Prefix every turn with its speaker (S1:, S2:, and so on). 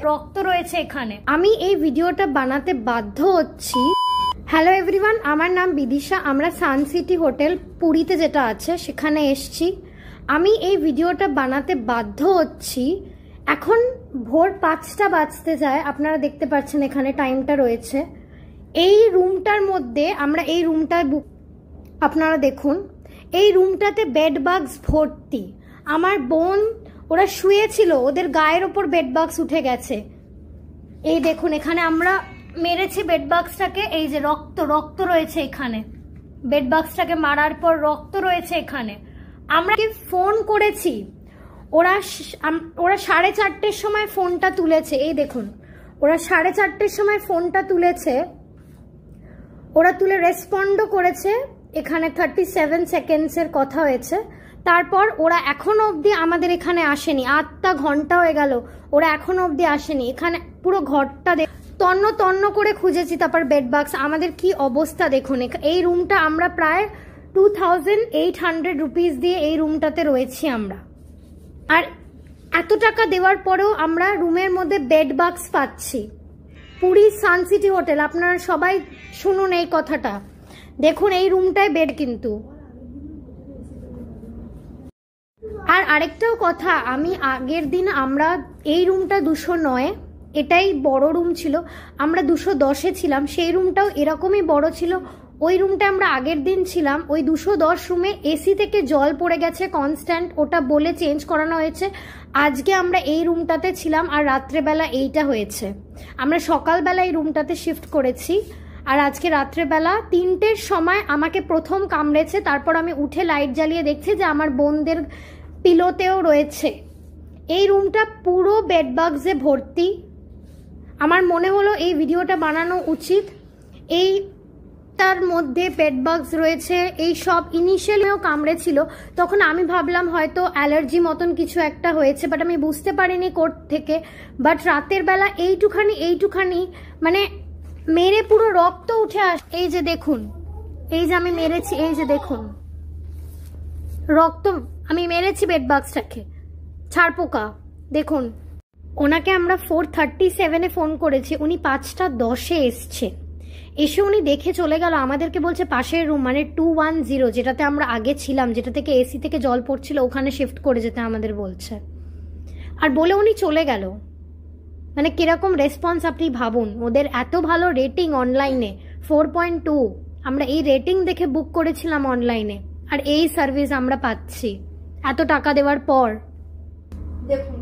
S1: রক্ত রয়েছে এখানে। আমি এই ভিডিওটা বানাতে বাধ্য হচ্ছি। হ্যালো এভরিওয়ান, আমার নাম বিদিশা। আমরা সান সিটি হোটেল পুরীতে যেটা আছে সেখানে এসছি। আমি এই ভিডিওটা বানাতে বাধ্য হচ্ছি। এখন ভোর 5টা বাজতে যায়, আপনারা দেখতে পাচ্ছেন এখানে টাইমটা রয়েছে। এই রুমটার মধ্যে আমরা এই রুমটায় আপনারা দেখুন, এই রুমটাতে বেড বাগস ভর্তি। আমার বোন ওরা শুয়েছিল, ওদের গায়ের ওপর বেড বাগস উঠে গেছে। এই দেখুন এখানে আমরা মেরেছি বেড বাগসটাকে, এই যে রক্ত রয়েছে এখানে। বেড বাগসটাকে মারার পর রক্ত রয়েছে এখানে। আমরা ফোন করেছি, ওরা 4:30-র সময় ফোনটা তুলেছে। এই দেখুন ওরা 4:30-র সময় ফোনটা তুলেছে, ওরা তুলে রেসপন্ডও করেছে। এখানে 37 সেকেন্ডসের কথা হয়েছে। তারপর ওরা এখনো অবধি আমাদের এখানে আসেনি। 8টা ঘন্টা হয়ে গেল, ওরা এখনো অবধি আসেনি। এখানে পুরো ঘরটা তন্ন করে খুঁজেছি। তারপর বেড বাক্স, আমাদের কি অবস্থা দেখুন। এই রুমটা আমরা প্রায় 2800 রুপিস দিয়ে এই রুমটাতে রয়েছি আমরা। আর এত টাকা দেওয়ার পরেও আমরা রুমের মধ্যে বেড বাক্স পাচ্ছি। পুরী সান সিটি হোটেল, আপনারা সবাই শুনুন এই কথাটা। দেখুন এই রুমটায় বেড কিন্তু। আর আরেকটাও কথা, আমি আগের দিন আমরা এই রুমটা 209, এটাই বড় রুম ছিল, আমরা 210-এ ছিলাম। সেই রুমটাও এরকমই বড় ছিল। ওই রুমটা আমরা আগের দিন ছিলাম, ওই 210 রুমে এসি থেকে জল পড়ে গেছে কনস্ট্যান্ট, ওটা বলে চেঞ্জ করানো হয়েছে। আজকে আমরা এই রুমটাতে ছিলাম আর রাত্রেবেলা এইটা হয়েছে। আমরা সকালবেলা এই রুমটাতে শিফট করেছি। আর আজকে রাত্রেবেলা 3টের সময় আমাকে প্রথম কামড়েছে। তারপর আমি উঠে লাইট জ্বালিয়ে দেখছি যে আমার বোনদের পিলোতেও রয়েছে। এই রুমটা পুরো বেড বাগসে ভর্তি। আমার মনে হলো এই ভিডিওটা বানানো উচিত। এইটার মধ্যে বেড বাগস রয়েছে, এই সব ইনিশিয়ালিও কামড়েছিল। তখন আমি ভাবলাম হয়তো অ্যালার্জি মতন কিছু একটা হয়েছে, বাট আমি বুঝতে পারিনি কোর্ট থেকে। বাট রাতের বেলা এইটুখানি মানে মেরে পুরো রক্ত উঠে আস। এই যে দেখুন, এই যে আমি মেরেছি, এই যে দেখুন রক্ত আমি মেরেছি বেড বাক্সটাকে। ছাড়পোকা দেখুন। ওনাকে আমরা 4:37-এ ফোন করেছি, উনি 5:10-এ এসছে। এসে উনি দেখে চলে গেল। আমাদেরকে বলছে পাশের রুম মানে 210, যেটাতে আমরা আগে ছিলাম, যেটা থেকে এসি থেকে জল পড়ছিল, ওখানে শিফট করে যেতে আমাদের বলছে। আর বলে উনি চলে গেল। মানে কিরকম রেসপন্স আপনি ভাবুন। ওদের এত ভালো রেটিং অনলাইনে 4.2, আমরা এই রেটিং দেখে বুক করেছিলাম অনলাইনে। আর এই সার্ভিস আমরা পাচ্ছি এত টাকা দেওয়ার পর। দেখুন